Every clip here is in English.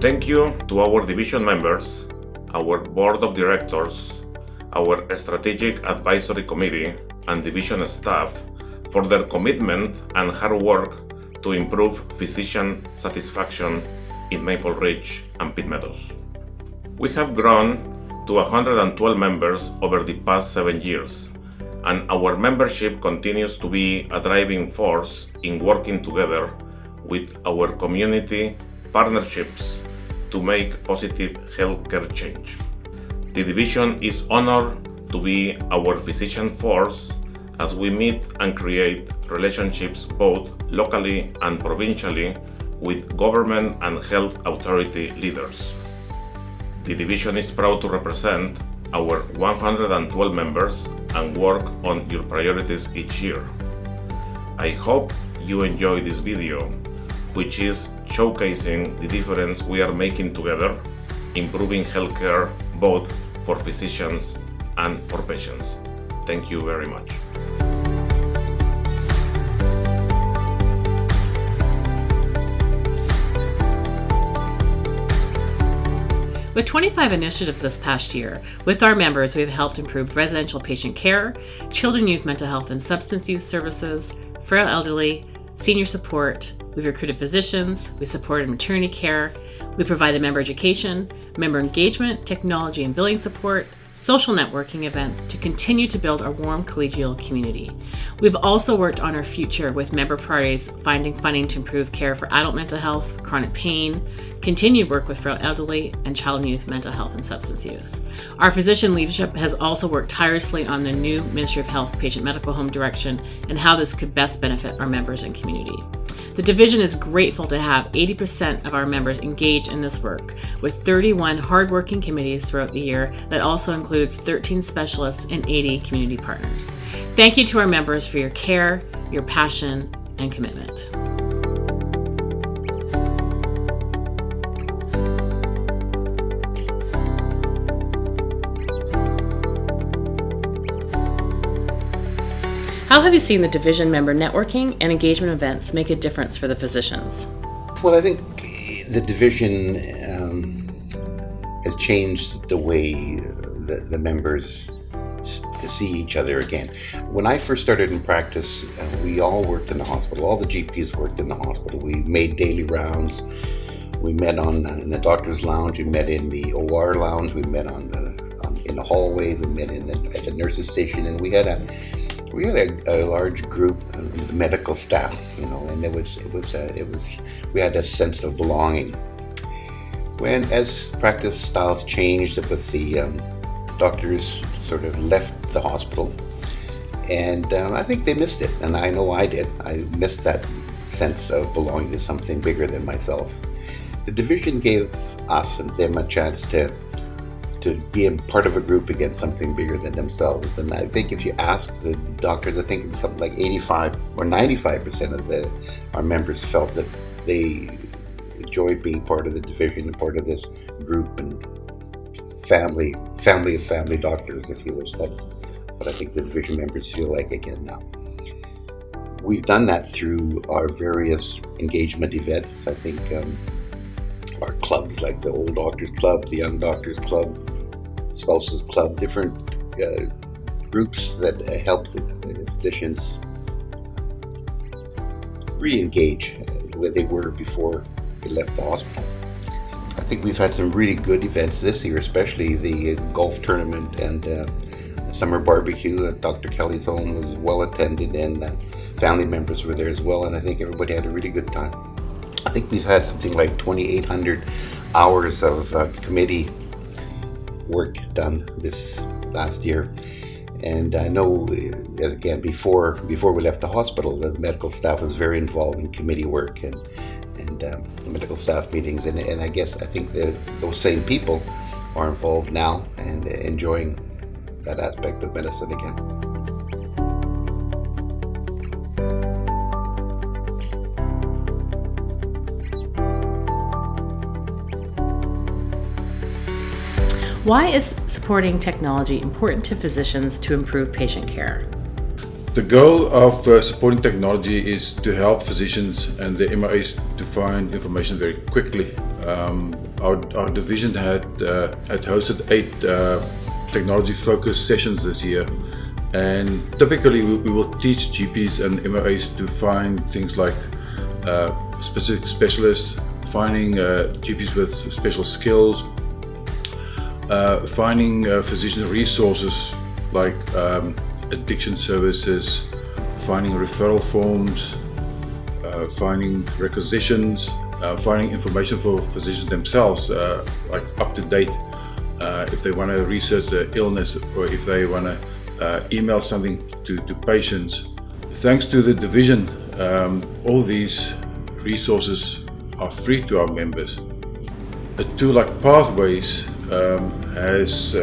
Thank you to our division members, our board of directors, our strategic advisory committee, and division staff for their commitment and hard work to improve physician satisfaction in Maple Ridge and Pitt Meadows. We have grown to 112 members over the past 7 years, and our membership continues to be a driving force in working together with our community partnerships to make positive healthcare change. The division is honored to be our physician force as we meet and create relationships both locally and provincially with government and health authority leaders. The division is proud to represent our 112 members and work on your priorities each year. I hope you enjoy this video, which is showcasing the difference we are making together, improving healthcare both for physicians and for patients. Thank you very much. With 25 initiatives this past year, with our members, we have helped improve residential patient care, children and youth mental health and substance use services, frail elderly, senior support. We've recruited physicians, we supported maternity care, we provided member education, member engagement, technology and billing support, social networking events to continue to build our warm collegial community. We've also worked on our future with member priorities, finding funding to improve care for adult mental health, chronic pain, continued work with frail elderly, and child and youth mental health and substance use. Our physician leadership has also worked tirelessly on the new Ministry of Health patient medical home direction and how this could best benefit our members and community. The division is grateful to have 80% of our members engage in this work, with 31 hardworking committees throughout the year that also includes 13 specialists and 80 community partners. Thank you to our members for your care, your passion, and commitment. How have you seen the division member networking and engagement events make a difference for the physicians? Well, I think the division has changed the way the members see each other again. When I first started in practice, we all worked in the hospital. All the GPs worked in the hospital. We made daily rounds. We met in the doctor's lounge. We met in the OR lounge. We met in the hallway. We met at the nurse's station, and we had a large group of medical staff, and we had a sense of belonging. As practice styles changed, with the doctors sort of left the hospital, and I think they missed it, and I know I did. I missed that sense of belonging to something bigger than myself. The division gave us and them a chance to be a part of a group against something bigger than themselves. And I think if you ask the doctors, I think something like 85 or 95% of our members felt that they enjoyed being part of the division and part of this group and family of family doctors, if you wish. That's what I think the division members feel like again now. We've done that through our various engagement events. I think our clubs, like the Old Doctors Club, the Young Doctors Club, Spouses Club, different groups that help the physicians re-engage where they were before they left the hospital. I think we've had some really good events this year, especially the golf tournament and the summer barbecue at Dr. Kelly's home was well attended, and family members were there as well, and I think everybody had a really good time. I think we've had something like 2,800 hours of committee work done this last year, and I know again before we left the hospital, the medical staff was very involved in committee work and the medical staff meetings, and I think those same people are involved now and enjoying that aspect of medicine again. Why is supporting technology important to physicians to improve patient care? The goal of supporting technology is to help physicians and the MRAs to find information very quickly our division had hosted 8 technology-focused sessions this year, and typically we will teach GPs and MOAs to find things like specific specialists, finding GPs with special skills, finding physician resources like addiction services, finding referral forms, finding requisitions, finding information for physicians themselves, like up to date, if they want to research the illness or if they want to email something to patients. Thanks to the division, all these resources are free to our members. A tool like Pathways has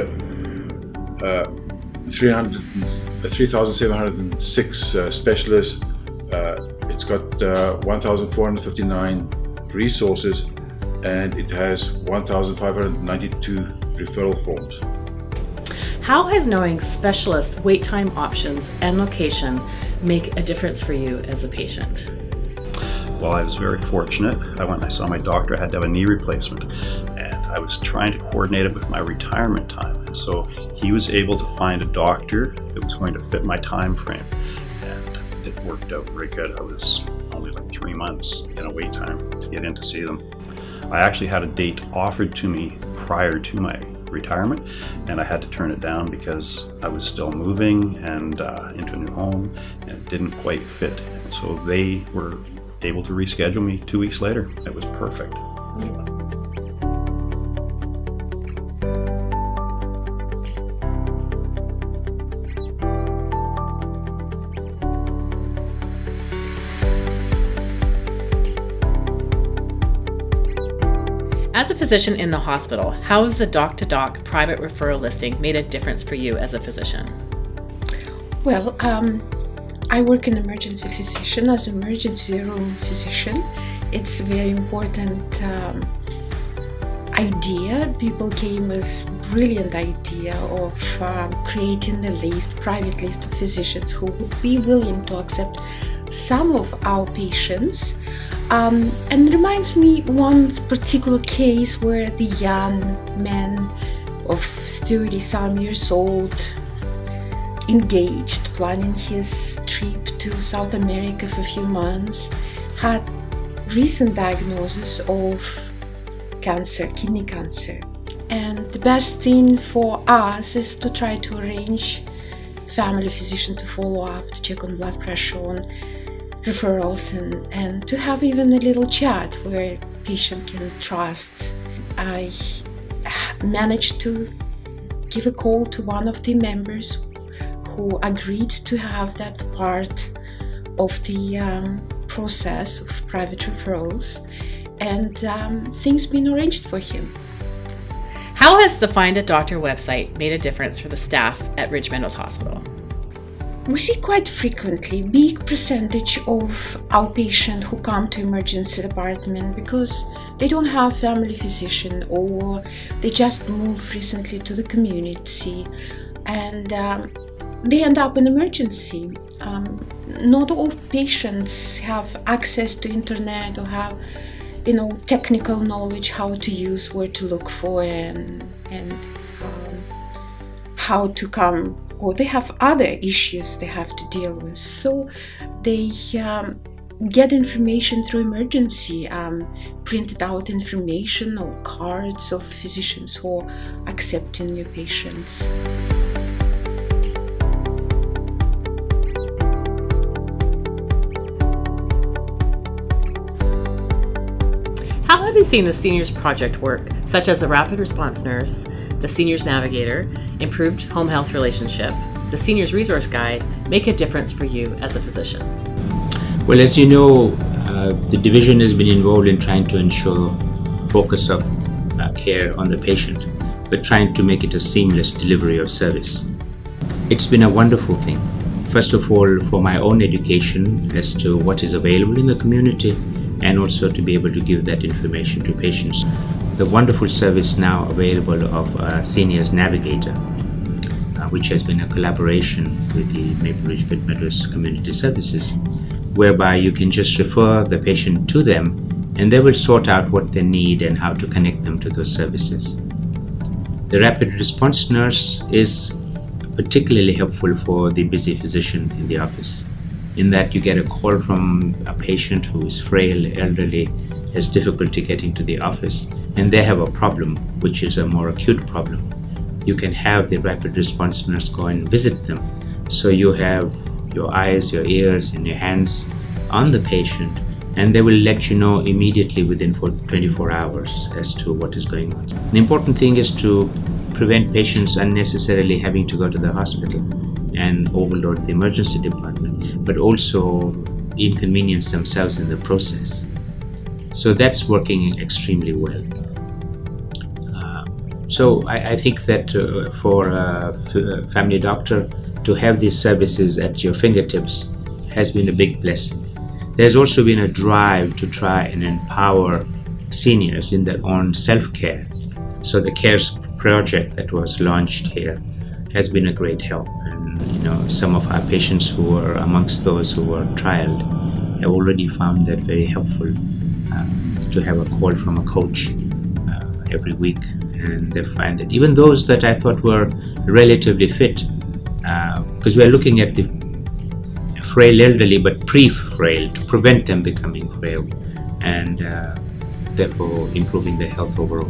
3,706 specialists. It's got 1,459 resources, and it has 1,592 referral forms. How has knowing specialist wait time options and location make a difference for you as a patient? Well, I was very fortunate. I went and I saw my doctor. I had to have a knee replacement, and I was trying to coordinate it with my retirement time. And so he was able to find a doctor that was going to fit my time frame, and it worked out very good. I was only like 3 months in a wait time to get in to see them. I actually had a date offered to me prior to my retirement, and I had to turn it down because I was still moving and into a new home, and it didn't quite fit. And so they were able to reschedule me 2 weeks later. It was perfect. As a physician in the hospital, how has the doc-to-doc private referral listing made a difference for you as a physician? Well, I work in emergency physician as emergency room physician. It's a very important idea. People came with brilliant idea of creating a list, private list of physicians who would be willing to accept some of our patients. And it reminds me one particular case where the young man of 30-some years old, engaged, planning his trip to South America for a few months, had recent diagnosis of cancer, kidney cancer. And the best thing for us is to try to arrange family physician to follow up, to check on blood pressure, on referrals, and to have even a little chat where patient can trust. I managed to give a call to one of the members who agreed to have that part of the process of private referrals, and things been arranged for him. How has the Find a Doctor website made a difference for the staff at Ridge Meadows Hospital? We see quite frequently big percentage of our patients who come to emergency department because they don't have family physician or they just moved recently to the community, and they end up in emergency. Not all patients have access to internet or have, technical knowledge how to use, where to look for, and how to come, or they have other issues they have to deal with. So they get information through emergency, printed out information or cards of physicians who are accepting new patients. How have you seen the Seniors Project work, such as the Rapid Response Nurse, the Seniors Navigator, Improved Home Health Relationship, the Seniors Resource Guide, make a difference for you as a physician? Well, as you know, the division has been involved in trying to ensure focus of care on the patient, but trying to make it a seamless delivery of service. It's been a wonderful thing. First of all, for my own education as to what is available in the community, and also to be able to give that information to patients. The wonderful service now available of Seniors Navigator, which has been a collaboration with the Maple Ridge Meadows Community Services, whereby you can just refer the patient to them and they will sort out what they need and how to connect them to those services. The rapid response nurse is particularly helpful for the busy physician in the office, in that you get a call from a patient who is frail, elderly, has difficulty getting to the office, and they have a problem which is a more acute problem. You can have the rapid response nurse go and visit them, so you have your eyes, your ears, and your hands on the patient, and they will let you know immediately within 24 hours as to what is going on. The important thing is to prevent patients unnecessarily having to go to the hospital and overload the emergency department, but also inconvenience themselves in the process. So that's working extremely well. So I think that for a family doctor to have these services at your fingertips has been a big blessing. There's also been a drive to try and empower seniors in their own self-care. So the CARES project that was launched here has been a great help. And some of our patients who were amongst those who were trialed have already found that very helpful, to have a call from a coach every week. And they find that even those that I thought were relatively fit, because we are looking at the frail elderly but pre-frail to prevent them becoming frail and therefore improving their health overall.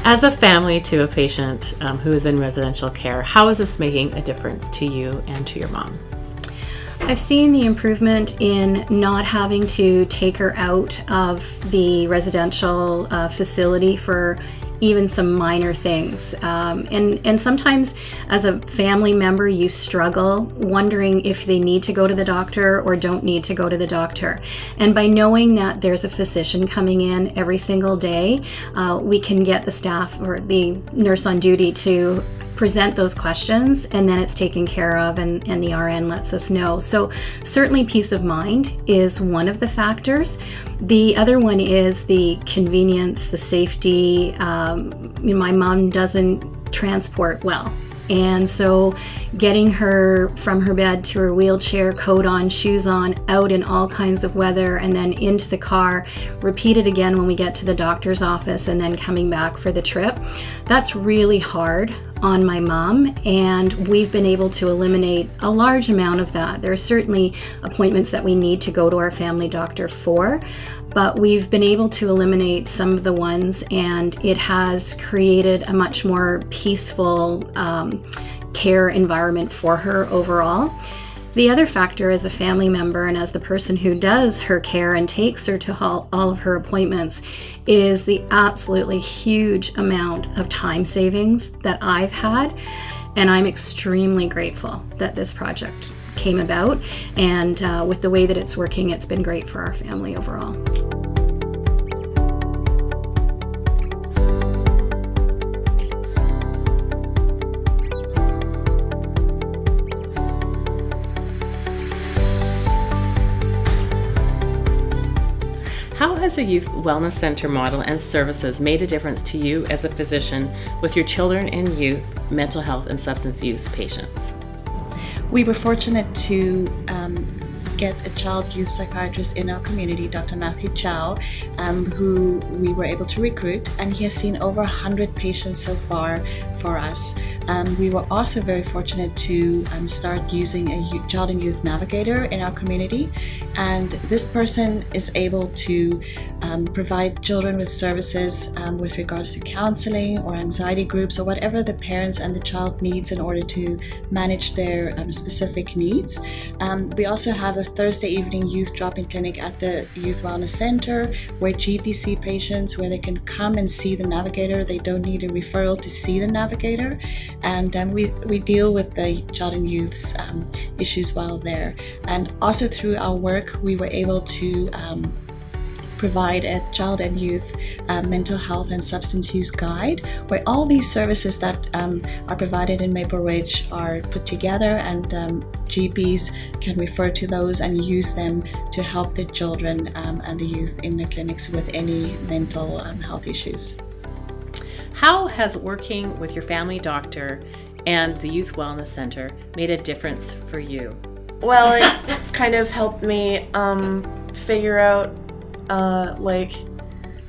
As a family to a patient who is in residential care, how is this making a difference to you and to your mom? I've seen the improvement in not having to take her out of the residential facility for even some minor things. And sometimes as a family member, you struggle wondering if they need to go to the doctor or don't need to go to the doctor. And by knowing that there's a physician coming in every single day, we can get the staff or the nurse on duty to present those questions, and then it's taken care of, and the RN lets us know. So certainly peace of mind is one of the factors. The other one is the convenience, the safety. My mom doesn't transport well. And so getting her from her bed to her wheelchair, coat on, shoes on, out in all kinds of weather, and then into the car, repeat it again when we get to the doctor's office, and then coming back for the trip, that's really hard on my mom, and we've been able to eliminate a large amount of that. There are certainly appointments that we need to go to our family doctor for, but we've been able to eliminate some of the ones, and it has created a much more peaceful care environment for her overall. The other factor as a family member and as the person who does her care and takes her to all of her appointments is the absolutely huge amount of time savings that I've had. And I'm extremely grateful that this project came about. And with the way that it's working, it's been great for our family overall. How has the Youth Wellness Center model and services made a difference to you as a physician with your children and youth mental health and substance use patients? We were fortunate to get a child youth psychiatrist in our community, Dr. Matthew Chow, who we were able to recruit, and he has seen over 100 patients so far for us. We were also very fortunate to start using a child and youth navigator in our community, and this person is able to provide children with services with regards to counseling or anxiety groups or whatever the parents and the child needs in order to manage their specific needs. We also have a Thursday evening youth drop-in clinic at the Youth Wellness Center where GPC patients, where they can come and see the navigator. They don't need a referral to see the navigator, and we deal with the child and youth's issues while there. And also through our work, we were able to provide a child and youth mental health and substance use guide, where all these services that are provided in Maple Ridge are put together, and GPs can refer to those and use them to help the children and the youth in the clinics with any mental health issues. How has working with your family doctor and the Youth Wellness Center made a difference for you? Well, it kind of helped me figure out like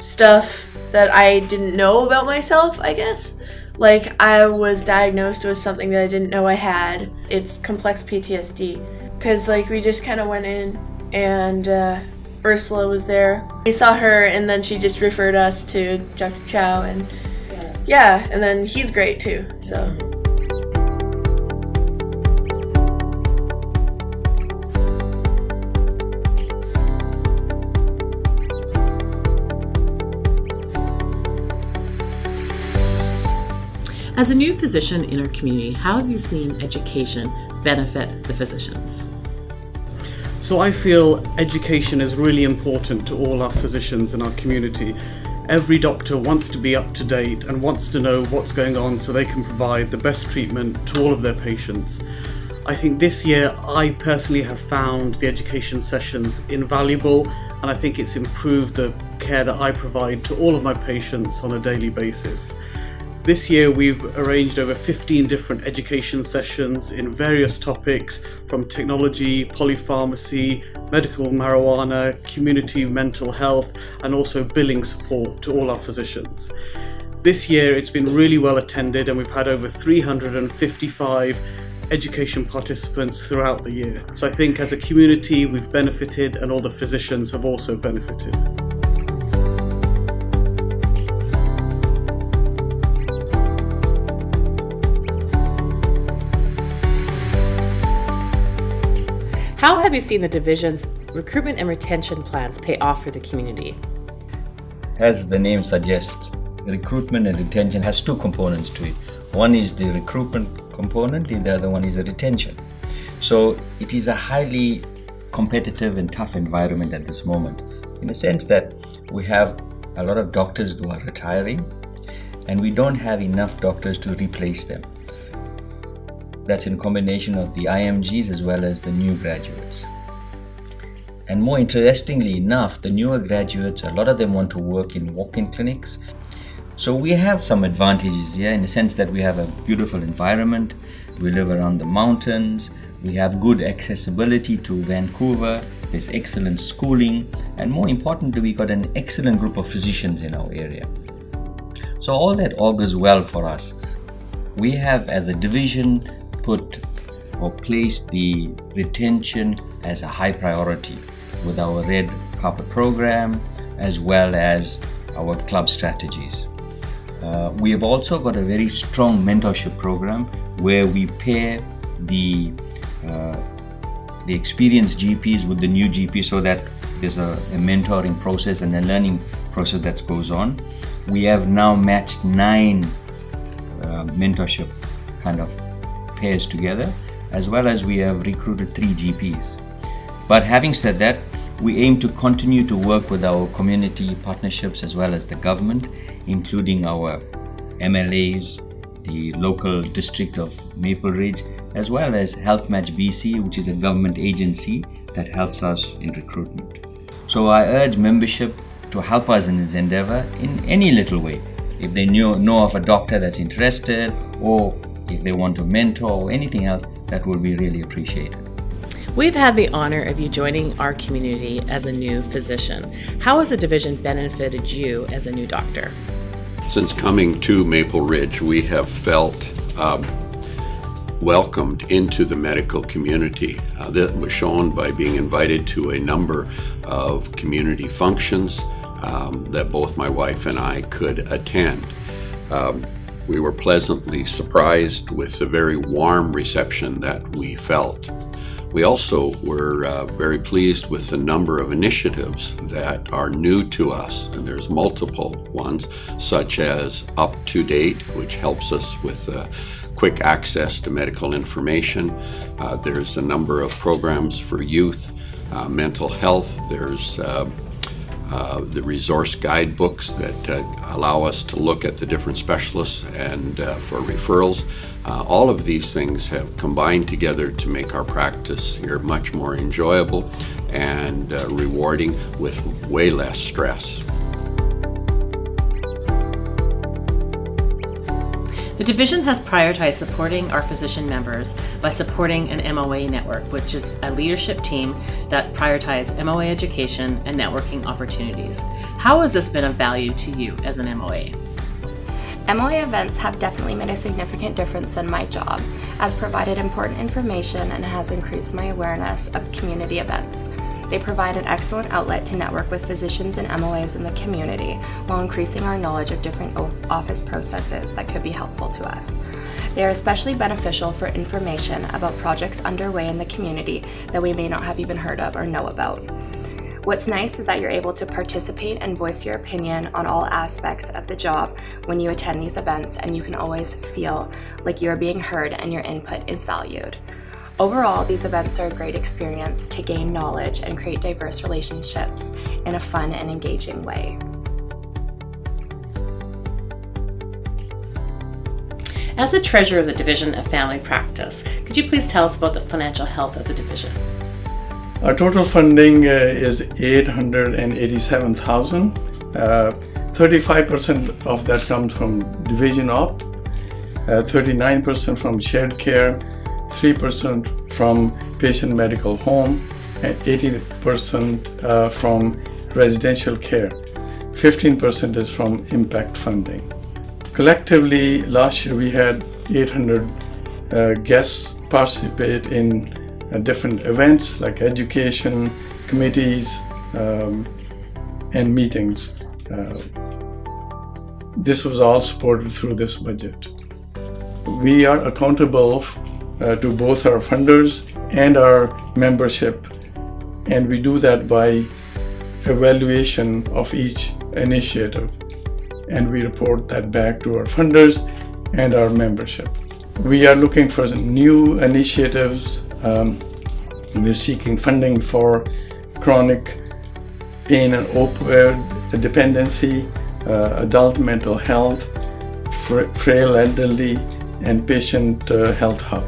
stuff that I didn't know about myself, I guess. Like, I was diagnosed with something that I didn't know I had. It's complex PTSD. Because like we just kind of went in and Ursula was there. We saw her and then she just referred us to Dr. Chow, and yeah, and then he's great too, so. As a new physician in our community, how have you seen education benefit the physicians? So I feel education is really important to all our physicians in our community. Every doctor wants to be up to date and wants to know what's going on so they can provide the best treatment to all of their patients. I think this year I personally have found the education sessions invaluable, and I think it's improved the care that I provide to all of my patients on a daily basis. This year we've arranged over 15 different education sessions in various topics, from technology, polypharmacy, medical marijuana, community mental health, and also billing support to all our physicians. This year it's been really well attended, and we've had over 355 education participants throughout the year. So I think as a community we've benefited, and all the physicians have also benefited. How have you seen the division's recruitment and retention plans pay off for the community? As the name suggests, recruitment and retention has two components to it. One is the recruitment component, and the other one is the retention. So it is a highly competitive and tough environment at this moment, in a sense that we have a lot of doctors who are retiring, and we don't have enough doctors to replace them. That's in combination of the IMGs as well as the new graduates. And more interestingly enough, the newer graduates, a lot of them want to work in walk-in clinics. So we have some advantages here, in the sense that we have a beautiful environment, we live around the mountains, we have good accessibility to Vancouver, there's excellent schooling, and more importantly, we got an excellent group of physicians in our area. So all that augurs well for us. We have, as a division, put or placed the retention as a high priority with our red carpet program as well as our club strategies. We have also got a very strong mentorship program where we pair the experienced GPs with the new GPs, so that there's a mentoring process and a learning process that goes on. We have now matched 9 mentorship kind of pairs together, as well as we have recruited 3 GPs. But having said that, we aim to continue to work with our community partnerships as well as the government, including our MLAs, the local district of Maple Ridge, as well as Health Match BC, which is a government agency that helps us in recruitment. So I urge membership to help us in this endeavor in any little way. If they know of a doctor that's interested, or if they want to mentor or anything else, that would be really appreciated. We've had the honor of you joining our community as a new physician. How has the division benefited you as a new doctor? Since coming to Maple Ridge, we have felt welcomed into the medical community. That was shown by being invited to a number of community functions that both my wife and I could attend. We were pleasantly surprised with the very warm reception that we felt. We also were very pleased with the number of initiatives that are new to us, and there's multiple ones, such as Up to Date, which helps us with quick access to medical information. There's a number of programs for youth, mental health. There's the resource guidebooks that allow us to look at the different specialists and for referrals. All of these things have combined together to make our practice here much more enjoyable and rewarding with way less stress. The division has prioritized supporting our physician members by supporting an MOA network, which is a leadership team that prioritizes MOA education and networking opportunities. How has this been of value to you as an MOA? MOA events have definitely made a significant difference in my job, has provided important information and has increased my awareness of community events. They provide an excellent outlet to network with physicians and MOAs in the community while increasing our knowledge of different office processes that could be helpful to us. They are especially beneficial for information about projects underway in the community that we may not have even heard of or know about. What's nice is that you're able to participate and voice your opinion on all aspects of the job when you attend these events, and you can always feel like you're being heard and your input is valued. Overall, these events are a great experience to gain knowledge and create diverse relationships in a fun and engaging way. As the treasurer of the Division of Family Practice, could you please tell us about the financial health of the division? Our total funding is $887,000. 35% of that comes from Division Op, 39% from shared care, 3% from patient medical home, and 18% from residential care. 15% is from impact funding. Collectively, last year we had 800 guests participate in different events like education, committees, and meetings. This was all supported through this budget. We are accountable to both our funders and our membership, and we do that by evaluation of each initiative, and we report that back to our funders and our membership. We are looking for new initiatives. We're seeking funding for chronic pain and opioid dependency, adult mental health, frail elderly, and patient health hub.